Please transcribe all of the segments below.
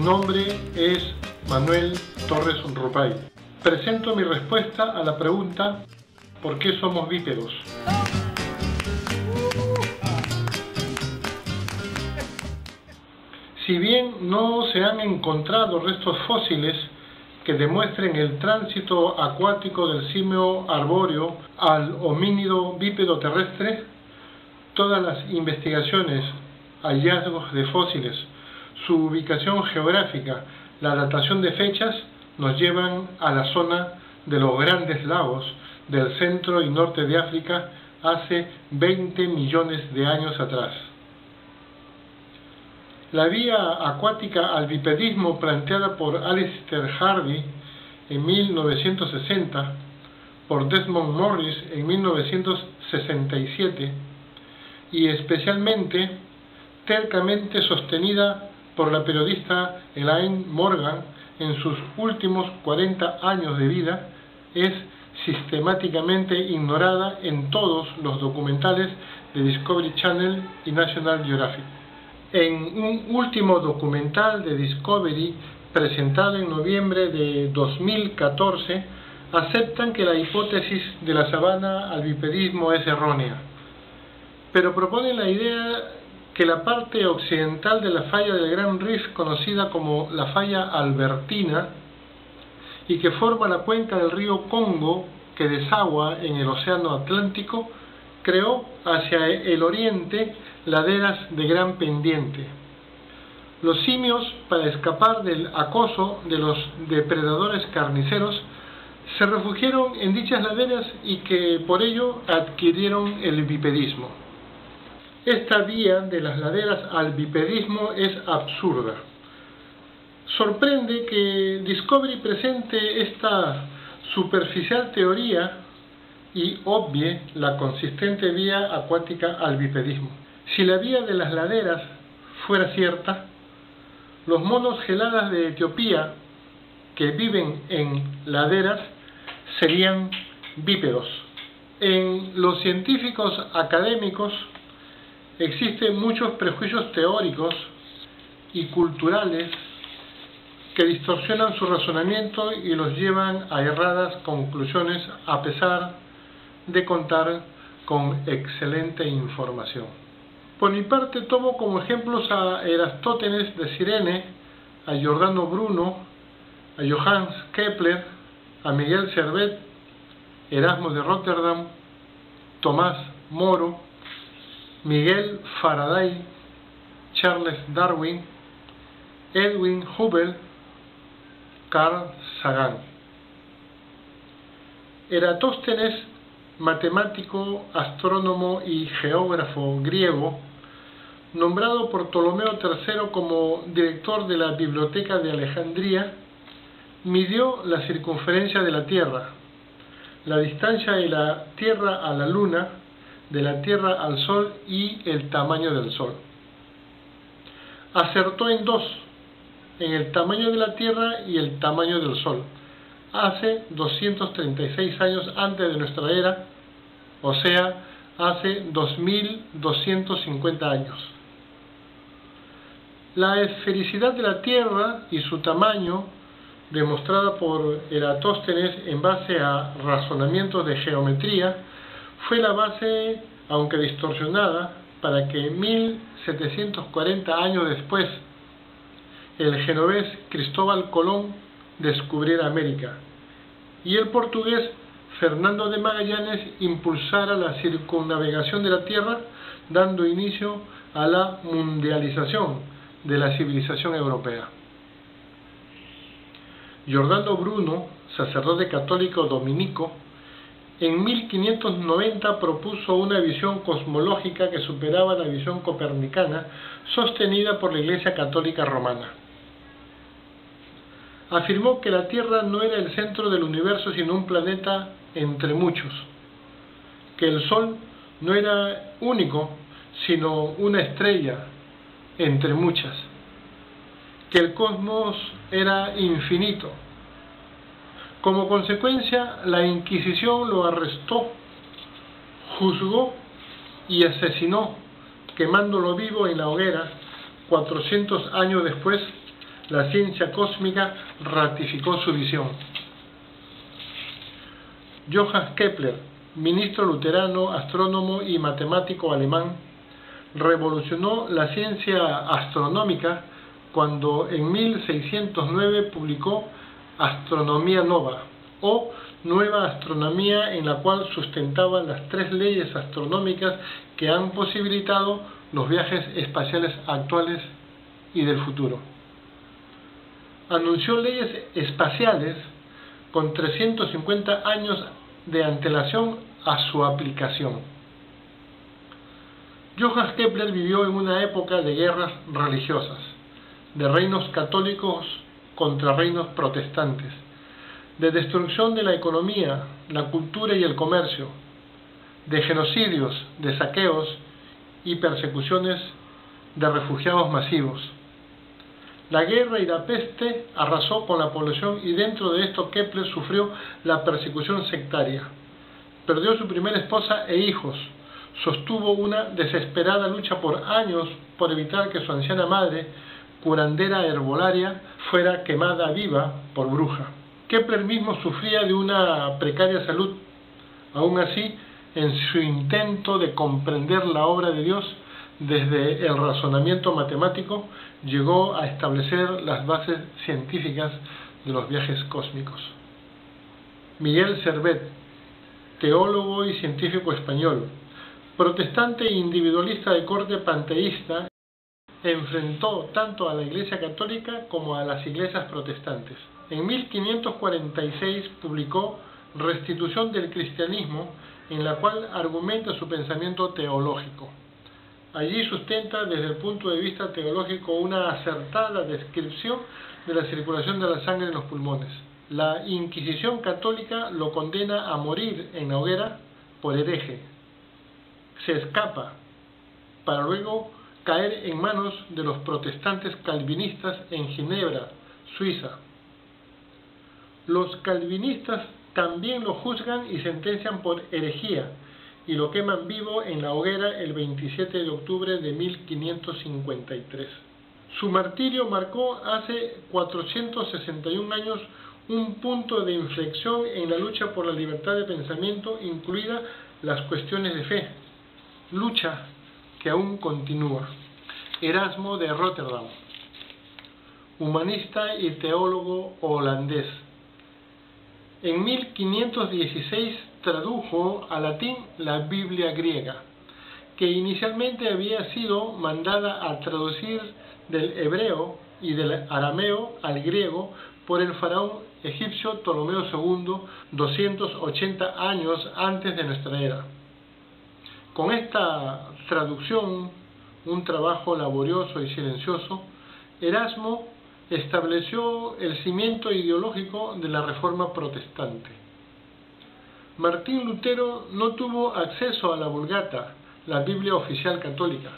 nombre es Manuel Torres Rupay. Presento mi respuesta a la pregunta ¿por qué somos bípedos? Si bien no se han encontrado restos fósiles que demuestren el tránsito acuático del simio arbóreo al homínido bípedo terrestre, todas las investigaciones, hallazgos de fósiles, su ubicación geográfica, la datación de fechas, nos llevan a la zona de los Grandes Lagos del centro y norte de África hace 20 millones de años atrás. La vía acuática al bipedismo planteada por Alistair Harvey en 1960, por Desmond Morris en 1967 y especialmente tercamente sostenida por la periodista Elaine Morgan en sus últimos 40 años de vida, es sistemáticamente ignorada en todos los documentales de Discovery Channel y National Geographic. En un último documental de Discovery presentado en noviembre de 2014, aceptan que la hipótesis de la sabana al bipedismo es errónea, pero proponen la idea que la parte occidental de la falla del Gran Rift, conocida como la falla albertina, y que forma la cuenca del río Congo que desagua en el océano Atlántico, creó hacia el oriente laderas de gran pendiente. Los simios, para escapar del acoso de los depredadores carniceros, se refugiaron en dichas laderas y que por ello adquirieron el bipedismo. Esta vía de las laderas al bipedismo es absurda. Sorprende que Discovery presente esta superficial teoría y obvie la consistente vía acuática al bipedismo. Si la vía de las laderas fuera cierta, los monos geladas de Etiopía que viven en laderas serían bípedos. En los científicos académicos existen muchos prejuicios teóricos y culturales que distorsionan su razonamiento y los llevan a erradas conclusiones a pesar de contar con excelente información. Por mi parte tomo como ejemplos a Erastótenes de Cirene, a Giordano Bruno, a Johannes Kepler, a Miguel Servet, Erasmo de Rotterdam, Tomás Moro, Miguel Faraday, Charles Darwin, Edwin Hubble, Carl Sagan. Eratóstenes, matemático, astrónomo y geógrafo griego, nombrado por Ptolomeo III como director de la Biblioteca de Alejandría, midió la circunferencia de la Tierra, la distancia de la Tierra a la Luna, de la Tierra al Sol y el tamaño del Sol. Acertó en dos, en el tamaño de la Tierra y el tamaño del Sol, hace 236 años antes de nuestra era, o sea, hace 2250 años. La esfericidad de la Tierra y su tamaño, demostrada por Eratóstenes en base a razonamientos de geometría, fue la base, aunque distorsionada, para que 1740 años después el genovés Cristóbal Colón descubriera América y el portugués Fernando de Magallanes impulsara la circunnavegación de la Tierra, dando inicio a la mundialización de la civilización europea. Giordano Bruno, sacerdote católico dominico, en 1590 propuso una visión cosmológica que superaba la visión copernicana sostenida por la Iglesia Católica Romana. Afirmó que la Tierra no era el centro del universo sino un planeta entre muchos, que el Sol no era único sino una estrella entre muchas, que el cosmos era infinito. Como consecuencia, la Inquisición lo arrestó, juzgó y asesinó, quemándolo vivo en la hoguera 400 años después la ciencia cósmica ratificó su visión. Johann Kepler, ministro luterano, astrónomo y matemático alemán, revolucionó la ciencia astronómica cuando en 1609 publicó Astronomia Nova, o Nueva Astronomía, en la cual sustentaba las 3 leyes astronómicas que han posibilitado los viajes espaciales actuales y del futuro. Anunció leyes espaciales con 350 años de antelación a su aplicación. Johann Kepler vivió en una época de guerras religiosas, de reinos católicos contra reinos protestantes, de destrucción de la economía, la cultura y el comercio, de genocidios, de saqueos y persecuciones de refugiados masivos. La guerra y la peste arrasó con la población, y dentro de esto Kepler sufrió la persecución sectaria. Perdió su primera esposa e hijos. Sostuvo una desesperada lucha por años por evitar que su anciana madre, curandera herbolaria, fuera quemada viva por bruja. Kepler mismo sufría de una precaria salud. Aún así, en su intento de comprender la obra de Dios desde el razonamiento matemático, llegó a establecer las bases científicas de los viajes cósmicos. Miguel Servet, teólogo y científico español, protestante e individualista de corte panteísta, enfrentó tanto a la Iglesia católica como a las iglesias protestantes. En 1546 publicó Restitución del cristianismo, en la cual argumenta su pensamiento teológico. Allí sustenta desde el punto de vista teológico una acertada descripción de la circulación de la sangre en los pulmones. La Inquisición católica lo condena a morir en la hoguera por hereje. Se escapa para luego caer en manos de los protestantes calvinistas en Ginebra, Suiza. Los calvinistas también lo juzgan y sentencian por herejía, y lo queman vivo en la hoguera el 27 de octubre de 1553. Su martirio marcó hace 461 años un punto de inflexión en la lucha por la libertad de pensamiento, incluidas las cuestiones de fe, lucha que aún continúa. Erasmo de Rotterdam, humanista y teólogo holandés. En 1516 tradujo al latín la Biblia griega, que inicialmente había sido mandada a traducir del hebreo y del arameo al griego por el faraón egipcio Ptolomeo II 280 años antes de nuestra era. Con esta traducción, un trabajo laborioso y silencioso, Erasmo estableció el cimiento ideológico de la Reforma protestante. Martín Lutero no tuvo acceso a la Vulgata, la Biblia oficial católica.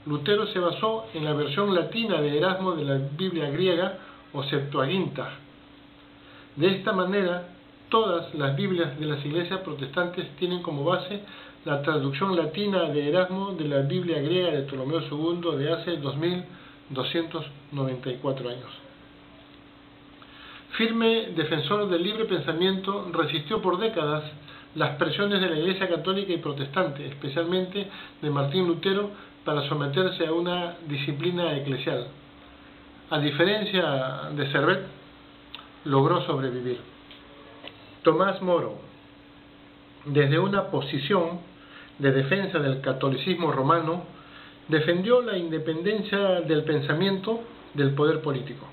Lutero se basó en la versión latina de Erasmo de la Biblia griega o Septuaginta. De esta manera, todas las Biblias de las iglesias protestantes tienen como base la traducción latina de Erasmo de la Biblia griega de Ptolomeo II de hace 2294 años. Firme defensor del libre pensamiento, resistió por décadas las presiones de la Iglesia católica y protestante, especialmente de Martín Lutero, para someterse a una disciplina eclesial. A diferencia de Servet, logró sobrevivir. Tomás Moro, desde una posición de defensa del catolicismo romano, defendió la independencia del pensamiento del poder político.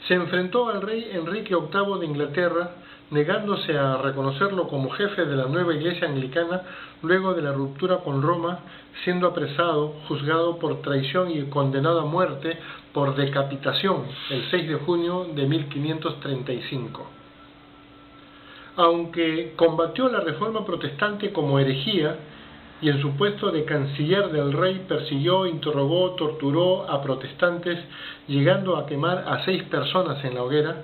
Se enfrentó al rey Enrique VIII de Inglaterra, negándose a reconocerlo como jefe de la nueva iglesia anglicana luego de la ruptura con Roma, siendo apresado, juzgado por traición y condenado a muerte por decapitación el 6 de junio de 1535. Aunque combatió la reforma protestante como herejía, y en su puesto de canciller del rey persiguió, interrogó, torturó a protestantes, llegando a quemar a 6 personas en la hoguera,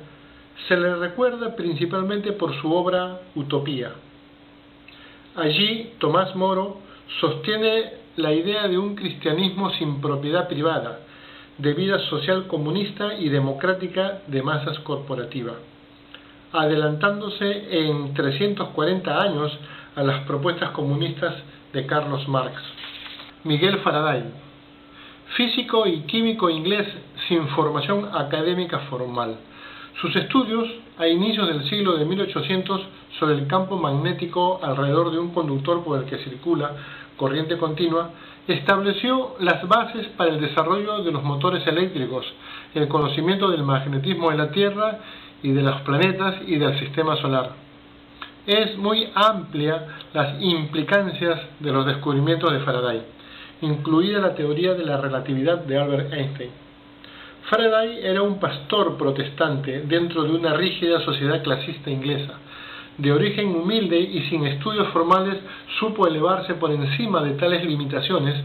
se le recuerda principalmente por su obra Utopía. Allí, Tomás Moro sostiene la idea de un cristianismo sin propiedad privada, de vida social comunista y democrática de masas corporativa, adelantándose en 340 años a las propuestas comunistas de Carlos Marx. Miguel Faraday, físico y químico inglés sin formación académica formal. Sus estudios, a inicios del siglo de 1800, sobre el campo magnético alrededor de un conductor por el que circula corriente continua, estableció las bases para el desarrollo de los motores eléctricos, el conocimiento del magnetismo de la Tierra y de los planetas y del sistema solar. Es muy amplia las implicancias de los descubrimientos de Faraday, incluida la teoría de la relatividad de Albert Einstein. Faraday era un pastor protestante dentro de una rígida sociedad clasista inglesa. De origen humilde y sin estudios formales, supo elevarse por encima de tales limitaciones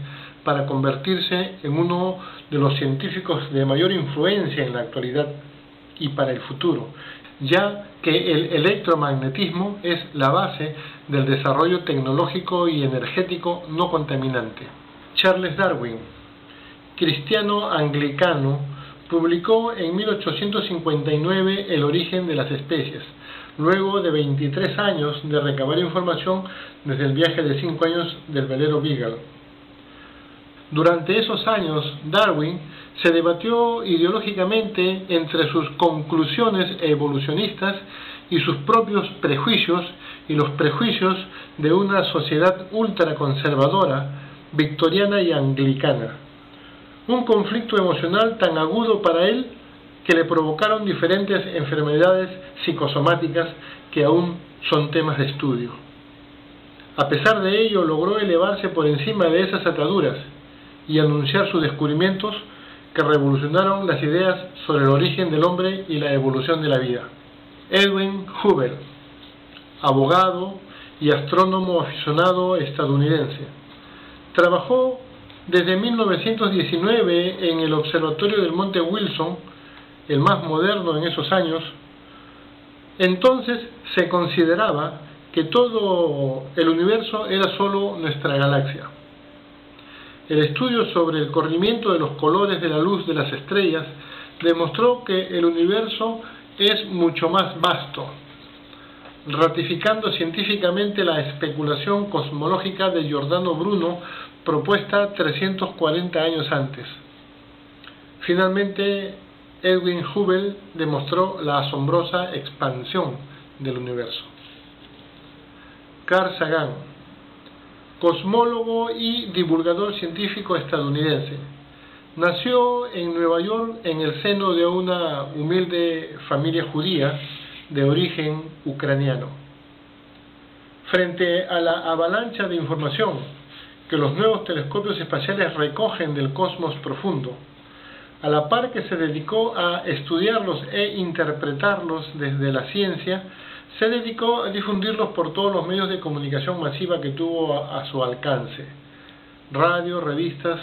para convertirse en uno de los científicos de mayor influencia en la actualidad y para el futuro, ya que el electromagnetismo es la base del desarrollo tecnológico y energético no contaminante. Charles Darwin, cristiano anglicano, publicó en 1859 El origen de las especies, luego de 23 años de recabar información desde el viaje de 5 años del velero Beagle. Durante esos años, Darwin se debatió ideológicamente entre sus conclusiones evolucionistas y sus propios prejuicios y los prejuicios de una sociedad ultraconservadora, victoriana y anglicana. Un conflicto emocional tan agudo para él que le provocaron diferentes enfermedades psicosomáticas que aún son temas de estudio. A pesar de ello, logró elevarse por encima de esas ataduras y anunciar sus descubrimientos que revolucionaron las ideas sobre el origen del hombre y la evolución de la vida. Edwin Hubble, abogado y astrónomo aficionado estadounidense, trabajó desde 1919 en el observatorio del Monte Wilson, el más moderno en esos años. Entonces se consideraba que todo el universo era solo nuestra galaxia. El estudio sobre el corrimiento de los colores de la luz de las estrellas demostró que el universo es mucho más vasto, ratificando científicamente la especulación cosmológica de Giordano Bruno propuesta 340 años antes. Finalmente, Edwin Hubble demostró la asombrosa expansión del universo. Carl Sagan, cosmólogo y divulgador científico estadounidense, nació en Nueva York en el seno de una humilde familia judía de origen ucraniano. Frente a la avalancha de información que los nuevos telescopios espaciales recogen del cosmos profundo, a la par que se dedicó a estudiarlos e interpretarlos desde la ciencia, se dedicó a difundirlos por todos los medios de comunicación masiva que tuvo a su alcance: radio, revistas,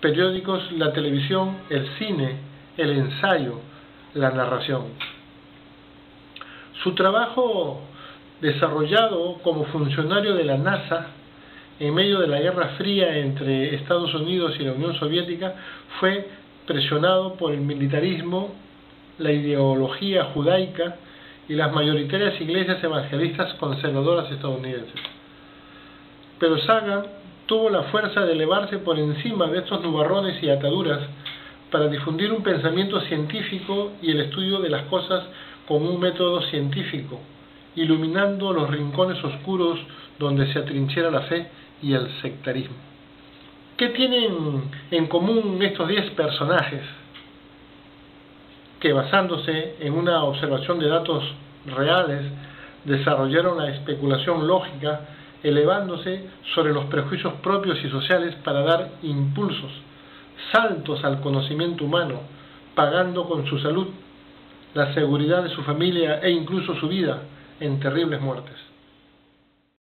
periódicos, la televisión, el cine, el ensayo, la narración. Su trabajo, desarrollado como funcionario de la NASA en medio de la Guerra Fría entre Estados Unidos y la Unión Soviética, fue presionado por el militarismo, la ideología judaica y las mayoritarias iglesias evangelistas conservadoras estadounidenses. Pero Sagan tuvo la fuerza de elevarse por encima de estos nubarrones y ataduras para difundir un pensamiento científico y el estudio de las cosas con un método científico, iluminando los rincones oscuros donde se atrinchera la fe y el sectarismo. ¿Qué tienen en común estos 10 personajes que, basándose en una observación de datos reales, desarrollaron la especulación lógica, elevándose sobre los prejuicios propios y sociales para dar impulsos, saltos al conocimiento humano, pagando con su salud, la seguridad de su familia e incluso su vida en terribles muertes?